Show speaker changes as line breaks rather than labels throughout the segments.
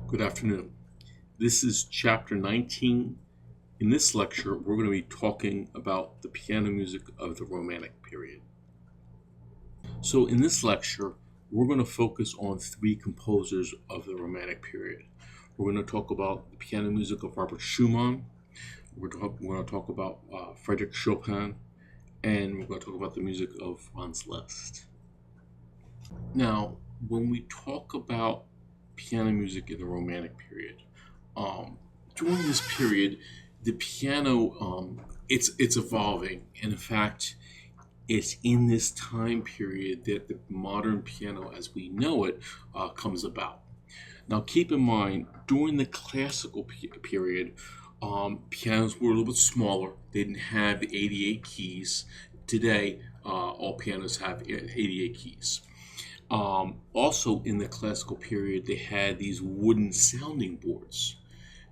Good afternoon. This is chapter 19. In this lecture, we're going to be talking about the piano music of the Romantic period. So, in this lecture, we're going to focus on three composers of the Romantic period. We're going to talk about the piano music of Robert Schumann, we're going to talk about Frédéric Chopin, and we're going to talk about the music of Franz Liszt. Now, when we talk about piano music in the Romantic period, um, during this period, the piano it's evolving, and in fact, it's in this time period that the modern piano, as we know it, comes about. Now, keep in mind, during the classical period, pianos were a little bit smaller. They didn't have the 88 keys. Today, all pianos have 88 keys. Also, in the classical period, they had these wooden sounding boards.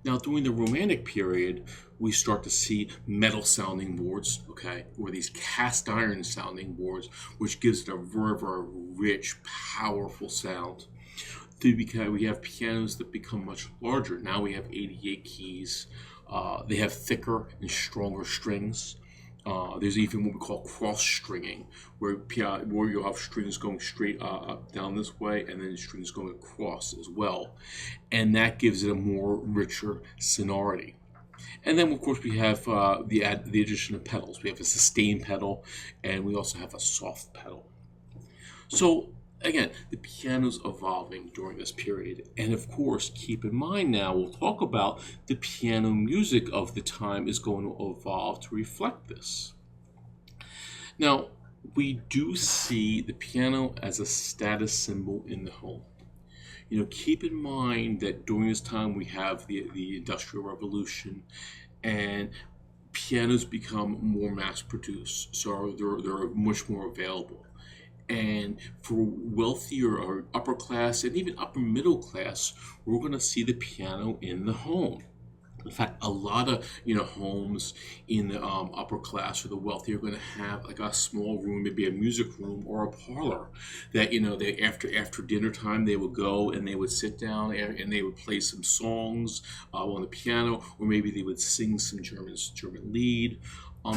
Now, during the Romantic period, we start to see metal sounding boards, okay, or these cast iron sounding boards, which gives it a very, very rich, powerful sound. Because we have pianos that become much larger. Now we have 88 keys. They have thicker and stronger strings. There's even what we call cross stringing, where you'll have strings going straight up down this way, and then strings going across as well, and that gives it a more richer sonority. And then, of course, we have the addition of pedals. We have a sustain pedal, and we also have a soft pedal. So again, the piano's evolving during this period. And of course, keep in mind now, we'll talk about the piano music of the time is going to evolve to reflect this. Now, we do see the piano as a status symbol in the home. Keep in mind that during this time we have the Industrial Revolution, and pianos become more mass produced, so they're much more available. And for wealthier or upper class and even upper middle class, we're going to see the piano in the home. In fact, a lot of homes in the upper class or the wealthy are going to have like a small room, maybe a music room or a parlor that they after dinner time they would go and they would sit down and they would play some songs on the piano, or maybe they would sing some German lead.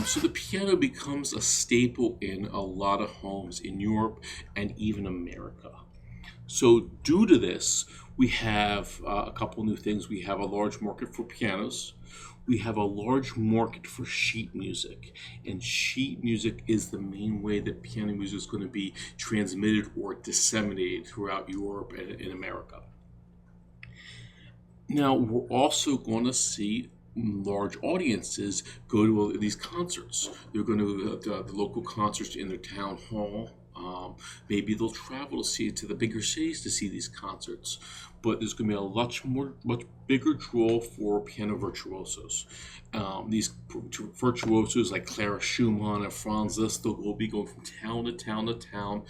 So the piano becomes a staple in a lot of homes in Europe and even America. So due to this, we have a couple new things. We have a large market for pianos. We have a large market for sheet music. And sheet music is the main way that piano music is going to be transmitted or disseminated throughout Europe and America. Now, we're also going to see large audiences go to these concerts. They're going to the local concerts in their town hall. Maybe they'll travel to the bigger cities to see these concerts, but there's going to be a much bigger draw for piano virtuosos. These virtuosos like Clara Schumann and Franz Liszt will be going from town to town to town,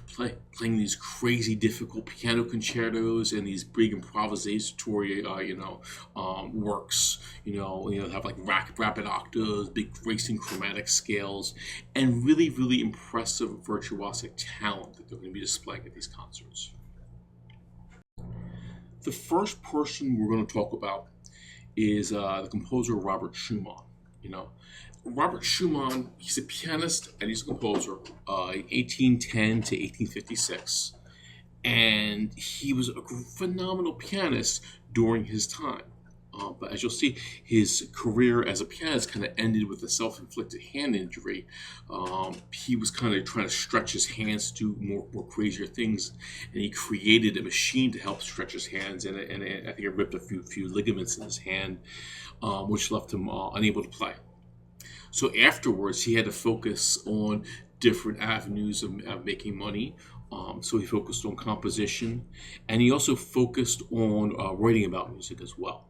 playing these crazy difficult piano concertos and these big improvisatory, works. Have like rapid octaves, big racing chromatic scales, and really, really impressive virtuosic talent that they're going to be displaying at these concerts. The first person we're going to talk about is the composer Robert Schumann. Robert Schumann, he's a pianist and he's a composer in 1810 to 1856. And he was a phenomenal pianist during his time. But as you'll see, his career as a pianist kind of ended with a self-inflicted hand injury. He was kind of trying to stretch his hands to do more crazier things, and he created a machine to help stretch his hands, and I think it ripped a few ligaments in his hand, which left him unable to play. So afterwards, he had to focus on different avenues of making money. So he focused on composition, and he also focused on writing about music as well.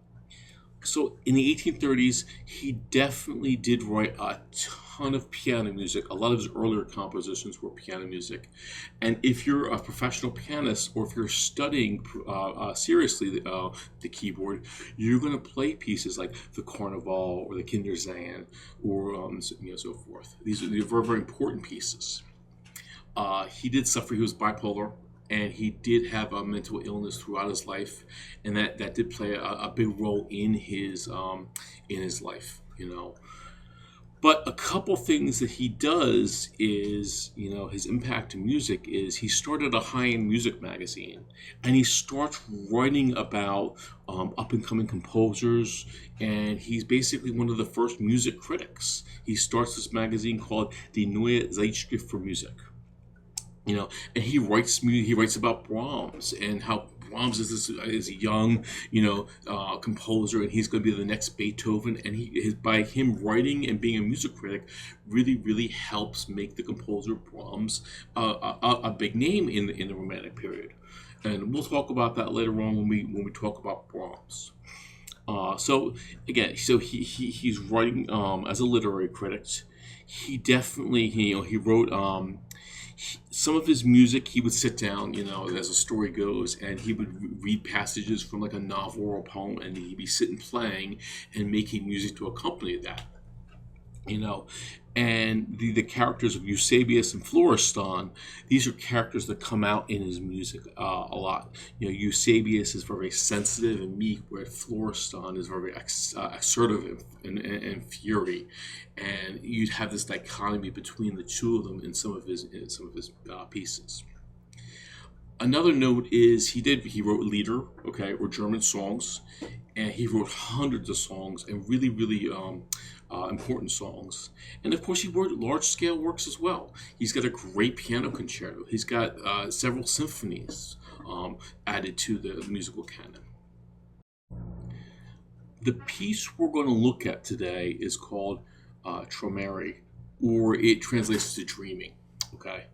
So in the 1830s, he definitely did write a ton of piano music. A lot of his earlier compositions were piano music. And if you're a professional pianist, or if you're studying seriously the keyboard, you're going to play pieces like the Carnival or the Kindersang, or so forth. These are very, very important pieces. He did suffer. He was bipolar. and he did have a mental illness throughout his life, and that did play a big role in his life, you know. But a couple things that he does is, you know, his impact in music is he started a high-end music magazine, and he starts writing about up and coming composers, and he's basically one of the first music critics. He starts this magazine called Die Neue Zeitschrift für Musik, you know, and he writes about Brahms and how Brahms is a young, you know, composer, and he's going to be the next Beethoven. And by him writing and being a music critic, really helps make the composer Brahms a big name in the Romantic period. And we'll talk about that later on when we talk about Brahms. So again, he's writing as a literary critic. He definitely he wrote some of his music. He would sit down, you know, as the story goes, and he would read passages from like a novel or a poem, and he'd be sitting playing and making music to accompany that, you know. And the characters of Eusebius and Florestan, these are characters that come out in his music a lot. You know, Eusebius is very sensitive and meek, where Florestan is very assertive and fury. And you'd have this dichotomy between the two of them in some of his pieces. Another note is he wrote Lieder, okay, or German songs, and he wrote hundreds of songs and really important songs. And of course, he wrote large-scale works as well. He's got a great piano concerto. He's got several symphonies added to the musical canon. The piece we're going to look at today is called Träumerei, or it translates to dreaming. Okay,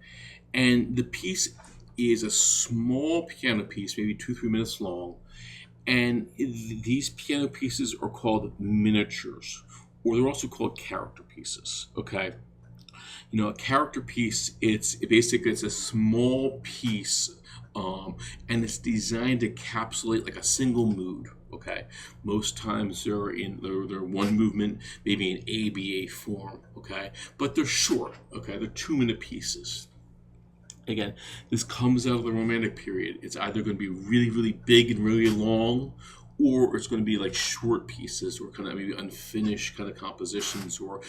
and the piece is a small piano piece, maybe 2-3 minutes long, and these piano pieces are called miniatures, or they're also called character pieces. Okay, you know, a character piece, it's a small piece, and it's designed to encapsulate like a single mood. Okay, most times they're one movement, maybe an ABA form. Okay, but they're short. Okay, they're 2-minute pieces. Again, this comes out of the Romantic period. It's either going to be really big and really long, or it's going to be like short pieces, or kind of maybe unfinished kind of compositions, or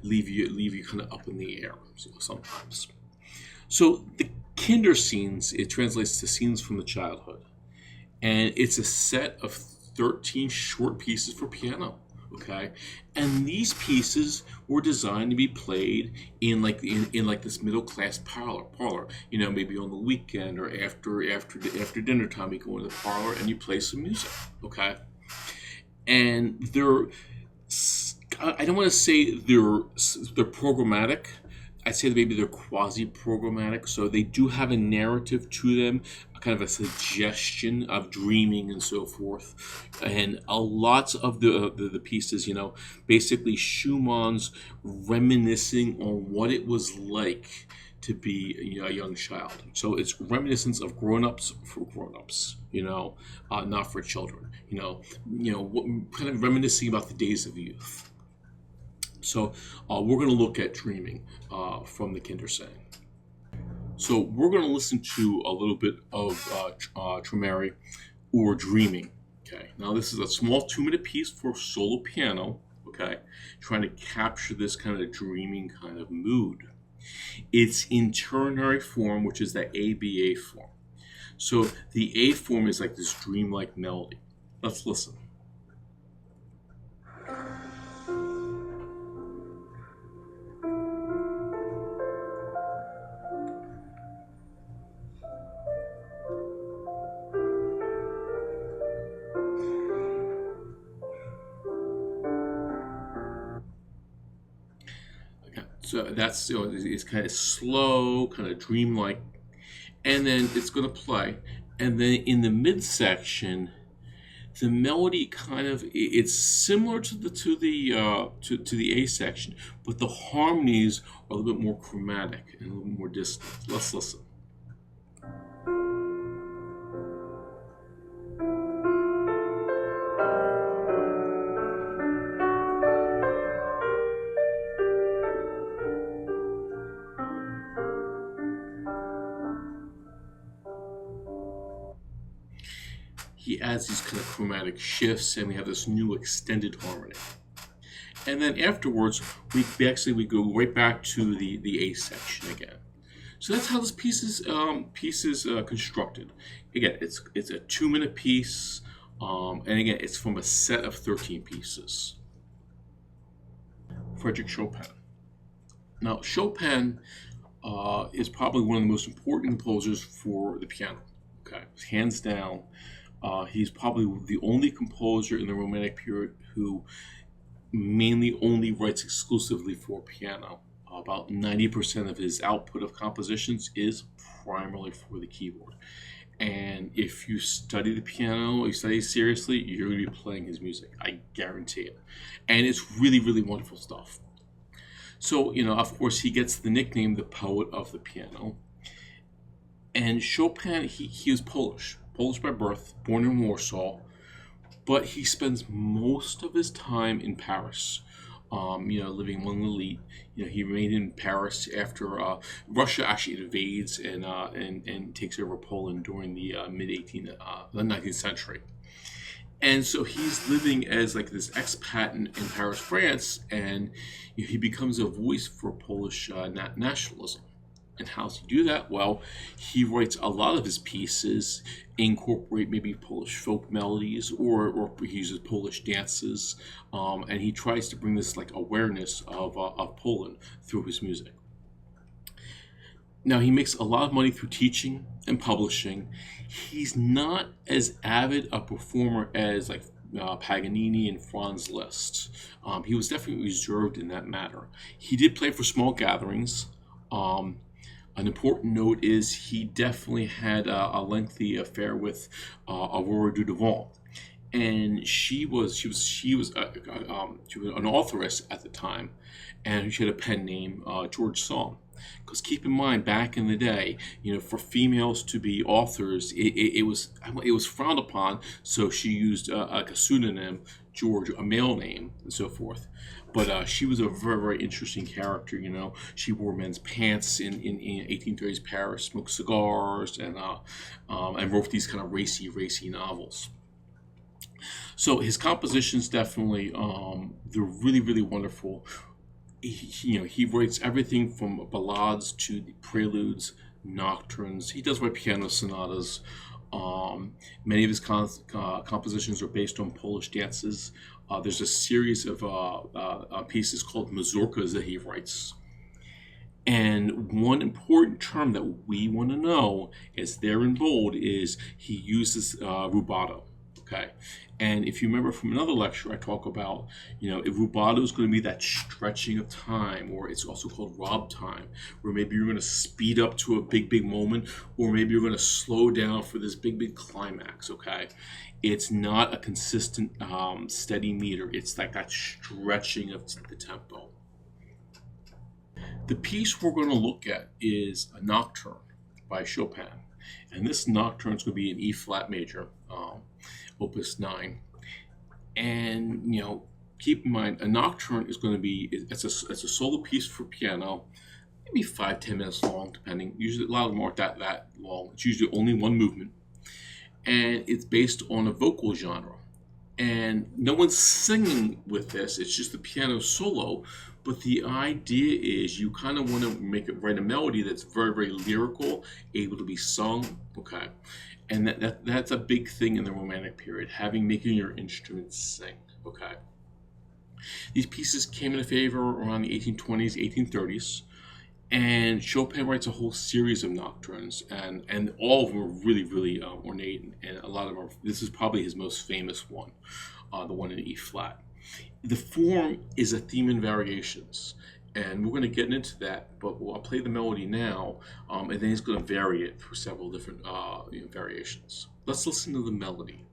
leave you kind of up in the air sometimes. So the Kinderscenes, it translates to scenes from the childhood, and it's a set of 13 short pieces for piano. Okay, and these pieces were designed to be played in this middle class parlor. You know, maybe on the weekend or after dinner time, you go into the parlor and you play some music. Okay, and I don't want to say they're programmatic. I'd say that maybe they're quasi-programmatic, so they do have a narrative to them, kind of a suggestion of dreaming and so forth. And a lot of the pieces, you know, basically Schumann's reminiscing on what it was like to be, you know, a young child. So it's reminiscence of grown-ups for grown-ups, you know, not for children. Kind of reminiscing about the days of youth. So we're going to look at dreaming from the Kinderscene. So we're going to listen to a little bit of Träumerei, or Dreaming. Okay. Now this is a small 2-minute piece for solo piano. Okay, trying to capture this kind of dreaming kind of mood. It's in ternary form, which is the ABA form. So the A form is like this dreamlike melody. Let's listen. So that's, it's kind of slow, kind of dreamlike, and then it's going to play, and then in the midsection, the melody it's similar to the A section, but the harmonies are a little bit more chromatic and a little more distant. Let's listen. has these kind of chromatic shifts, and we have this new extended harmony. And then afterwards, we go right back to the A section again. So that's how this piece is constructed. Again, it's a 2-minute piece, and again, it's from a set of 13 pieces. Frédéric Chopin. Now, Chopin is probably one of the most important composers for the piano. Okay, hands down, he's probably the only composer in the Romantic period who mainly only writes exclusively for piano. About 90% of his output of compositions is primarily for the keyboard. And if you study the piano, you study seriously, you're going to be playing his music. I guarantee it. And it's really, really wonderful stuff. So, of course, he gets the nickname the poet of the piano. And Chopin, he was Polish by birth, born in Warsaw, but he spends most of his time in Paris, living among the elite. He remained in Paris after Russia actually invades and takes over Poland during the the 19th century. And so he's living as like this expat in Paris, France, and he becomes a voice for Polish nationalism. And how does he do that? Well, he writes a lot of his pieces incorporate maybe Polish folk melodies, or he uses Polish dances, and he tries to bring this like awareness of Poland through his music. Now, he makes a lot of money through teaching and publishing. He's not as avid a performer as like Paganini and Franz Liszt. He was definitely reserved in that matter. He did play for small gatherings. An important note is he definitely had a lengthy affair with Aurore Dudevant, and she was an authoress at the time, and she had a pen name George Sand. Because keep in mind, back in the day, for females to be authors, it was frowned upon. So she used a pseudonym, George, a male name, and so forth. But she was a very, very interesting character. She wore men's pants in 1830s Paris, smoked cigars, and wrote these kind of racy novels. So his compositions definitely, they're really, really wonderful. He writes everything from ballades to the preludes, nocturnes. He does write piano sonatas. Many of his compositions are based on Polish dances. There's a series of pieces called mazurkas that he writes. And one important term that we want to know is there in bold is he uses rubato. Okay. And if you remember from another lecture, I talk about, if rubato is going to be that stretching of time, or it's also called rob time, where maybe you're going to speed up to a big, big moment, or maybe you're going to slow down for this big, big climax, okay? It's not a consistent, steady meter. It's like that stretching of the tempo. The piece we're going to look at is a nocturne by Chopin. And this nocturne is going to be in E flat major, Opus 9. And, keep in mind, a nocturne is going to be, it's a solo piece for piano, maybe 5-10 minutes long, depending. Usually a lot of them aren't that long. It's usually only one movement. And it's based on a vocal genre. And no one's singing with this, it's just the piano solo. But the idea is you kind of want to write a melody that's very, very lyrical, able to be sung, okay? And that's a big thing in the Romantic period, making your instruments sing, okay? These pieces came into favor around the 1820s, 1830s, and Chopin writes a whole series of nocturnes, and all of them are really, really ornate, and a lot of them this is probably his most famous one, the one in E flat. The form is a theme and variations, and we're going to get into that, but I'll play the melody now, and then he's going to vary it through several different variations. Let's listen to the melody.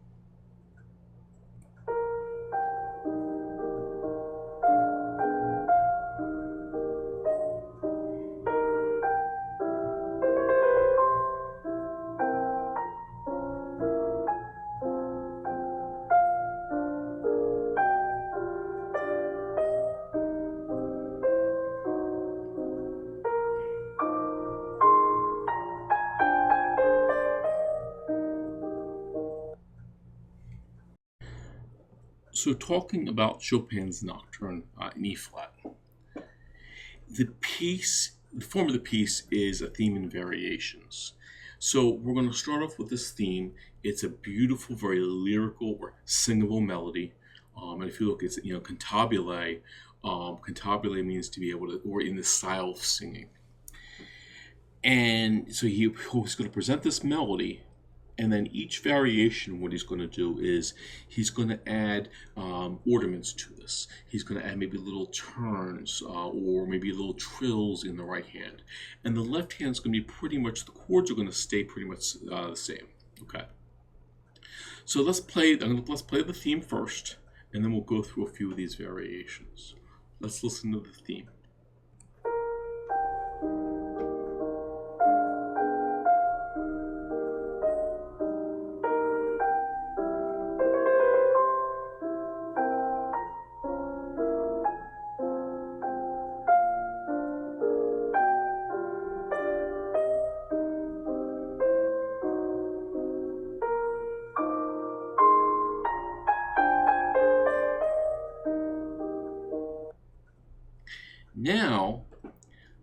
So talking about Chopin's Nocturne in E flat, the form of the piece is a theme and variations. So we're going to start off with this theme. It's a beautiful, very lyrical or singable melody. And if you look, it's cantabile. Cantabile means to be able to, or in the style of singing. And so he's going to present this melody, and then each variation, what he's going to do is he's going to add ornaments to this. He's going to add maybe little turns or maybe little trills in the right hand, and the left hand is going to be pretty much, the chords are going to stay pretty much the same. Okay. So let's play the theme first, and then we'll go through a few of these variations. Let's listen to the theme. Now,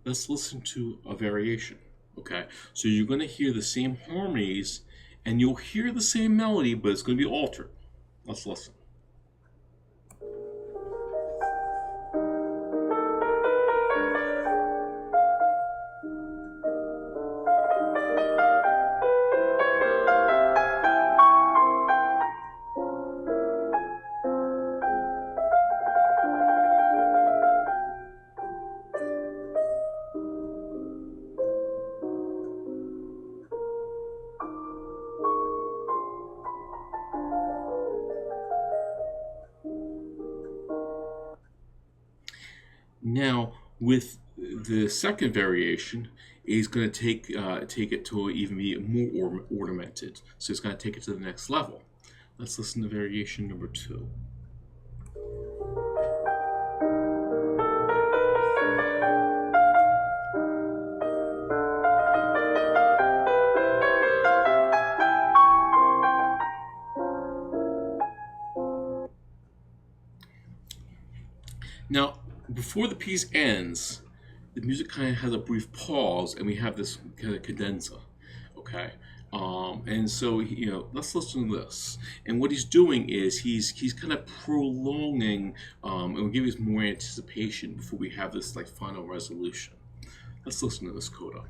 let's listen to a variation. Okay, so you're going to hear the same harmonies and you'll hear the same melody, but it's going to be altered. Let's listen. Now, with the second variation, is going to take it to even be more ornamented. So it's going to take it to the next level. Let's listen to variation number 2. Now, before the piece ends, the music kind of has a brief pause, and we have this kind of cadenza, okay? And so let's listen to this. And what he's doing is he's kind of prolonging, and will give us more anticipation before we have this like final resolution. Let's listen to this coda.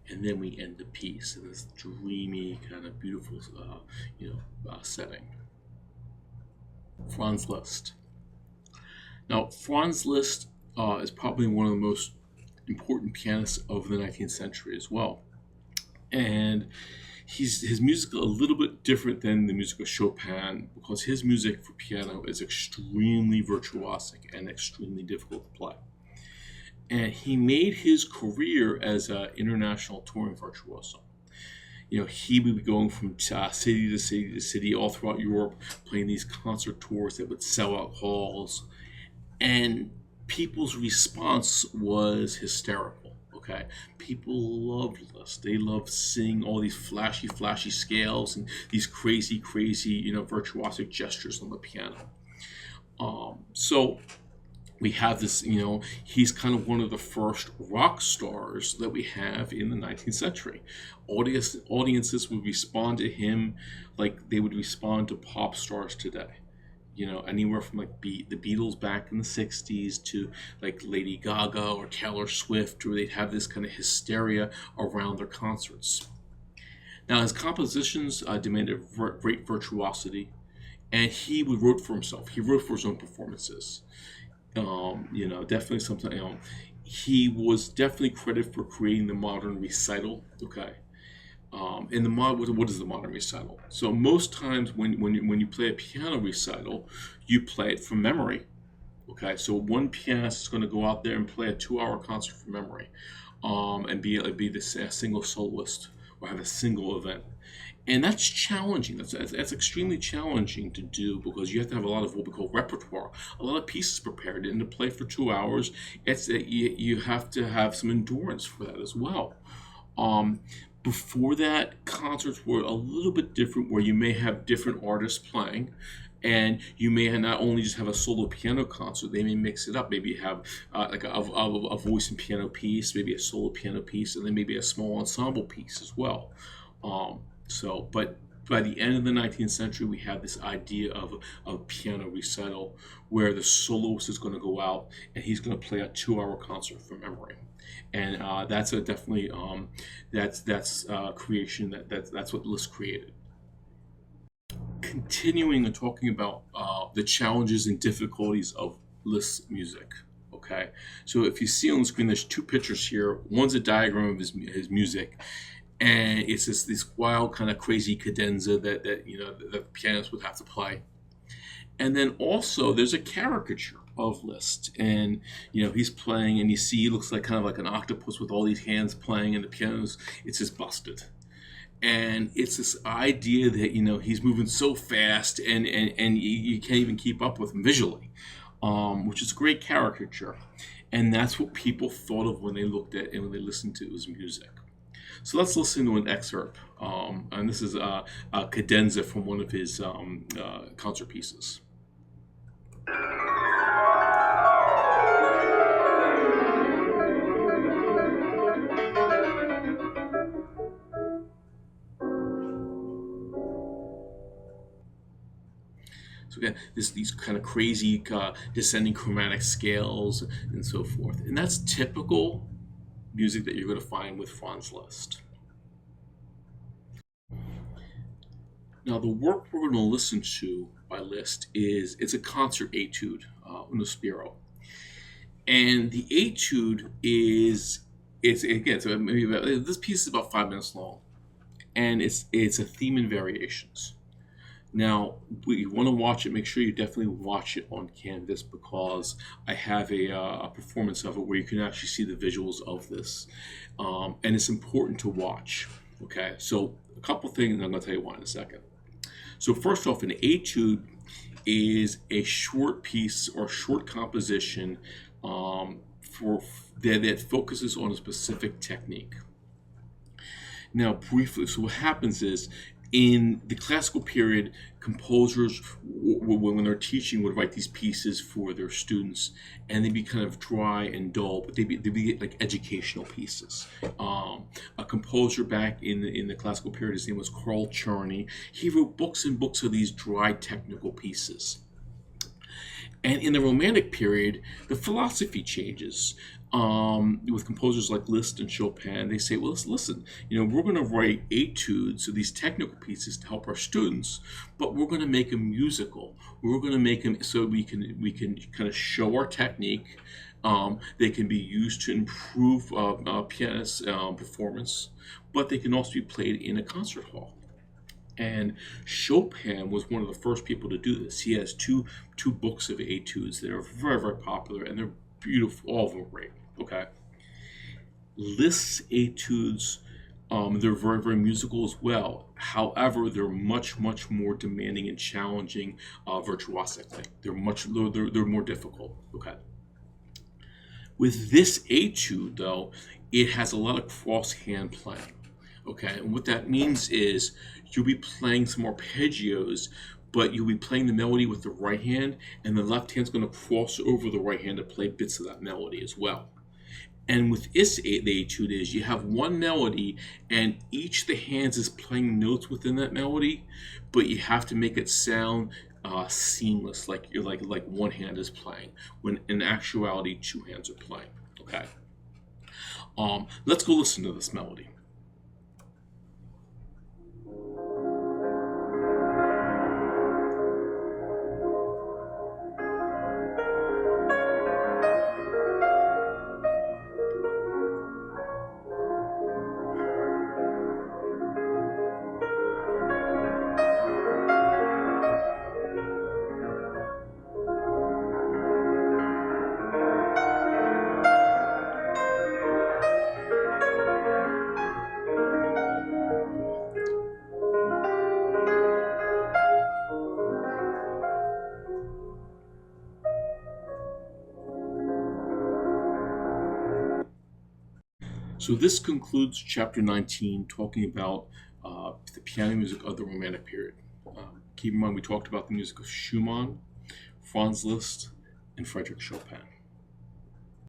And then we end the piece in this dreamy, kind of beautiful, setting. Franz Liszt. Now, Franz Liszt is probably one of the most important pianists of the 19th century as well. And his music is a little bit different than the music of Chopin, because his music for piano is extremely virtuosic and extremely difficult to play. And he made his career as an international touring virtuoso. He would be going from city to city to city all throughout Europe, playing these concert tours that would sell out halls. And people's response was hysterical, okay? People loved Liszt. They loved seeing all these flashy, flashy scales and these crazy, crazy, virtuosic gestures on the piano. So we have this, he's kind of one of the first rock stars that we have in the 19th century. Audiences would respond to him like they would respond to pop stars today. Anywhere from like the Beatles back in the 60s to like Lady Gaga or Taylor Swift, where they'd have this kind of hysteria around their concerts. Now, his compositions demanded great virtuosity, and he wrote for himself. He wrote for his own performances. Definitely something. He was definitely credited for creating the modern recital. Okay, In the what is the modern recital? So most times when you play a piano recital, you play it from memory. Okay, so one pianist is going to go out there and play a 2-hour concert from memory, and be a single soloist or have a single event. And that's challenging. That's extremely challenging to do because you have to have a lot of what we call repertoire, a lot of pieces prepared. And to play for 2 hours, you have to have some endurance for that as well. Um, Before that, concerts were a little bit different, where you may have different artists playing, and you may not only just have a solo piano concert. They may mix it up. Maybe have like a voice and piano piece, maybe a solo piano piece, and then maybe a small ensemble piece as well. But by the end of the 19th century, we have this idea of a piano recital where the soloist is going to go out and he's going to play a 2-hour concert from memory, and that's a definitely that's creation that's what Liszt created. Continuing and talking about the challenges and difficulties of Liszt's music. Okay, so if you see on the screen, there's two pictures here. One's a diagram of his music, and it's this wild kind of crazy cadenza that the pianist would have to play. And then also there's a caricature of Liszt, and he's playing, and you see he looks like kind of like an octopus with all these hands playing, and the piano's it's just busted. And it's this idea that he's moving so fast, and you can't even keep up with him visually, which is a great caricature, and that's what people thought of when they looked at and when they listened to his music. So let's listen to an excerpt, and this is a cadenza from one of his concert pieces. So again, these kind of crazy descending chromatic scales and so forth, and that's typical music that you're going to find with Franz Liszt. Now, the work we're going to listen to by Liszt it's a concert etude, Uno Spiro, and the etude this piece is about 5 minutes long, and it's a theme and variations. Now, we want to watch it. Make sure you definitely watch it on Canvas, because I have a performance of it where you can actually see the visuals of this, and it's important to watch. Okay, so a couple things, and I'm going to tell you why in a second. So first off, an etude is a short piece or short composition that focuses on a specific technique. Now, briefly, so what happens is, in the classical period, composers, when they're teaching, would write these pieces for their students, and they'd be kind of dry and dull, but they'd be like educational pieces. A composer back in the classical period, his name was Karl Czerny. He wrote books and books of these dry technical pieces. And in the Romantic period, the philosophy changes. With composers like Liszt and Chopin, they say, well, listen, we're going to write etudes, so these technical pieces to help our students, but we're going to make them musical. We're going to make them so we can kind of show our technique. They can be used to improve pianist performance, but they can also be played in a concert hall. And Chopin was one of the first people to do this. He has two books of etudes that are very, very popular, and they're beautiful, all of them great. Okay. Liszt's etudes, they're very, very musical as well. However, they're much, much more demanding and challenging virtuosically. They're more difficult. Okay. With this etude, though, it has a lot of cross-hand playing. Okay, and what that means is you'll be playing some arpeggios, but you'll be playing the melody with the right hand, and the left hand's going to cross over the right hand to play bits of that melody as well. And with this, the etude is you have one melody, and each of the hands is playing notes within that melody, but you have to make it sound seamless, like you're like one hand is playing, when in actuality 2 hands are playing. Okay. Let's go listen to this melody. So this concludes chapter 19, talking about the piano music of the Romantic period. Keep in mind we talked about the music of Schumann, Franz Liszt, and Frédéric Chopin.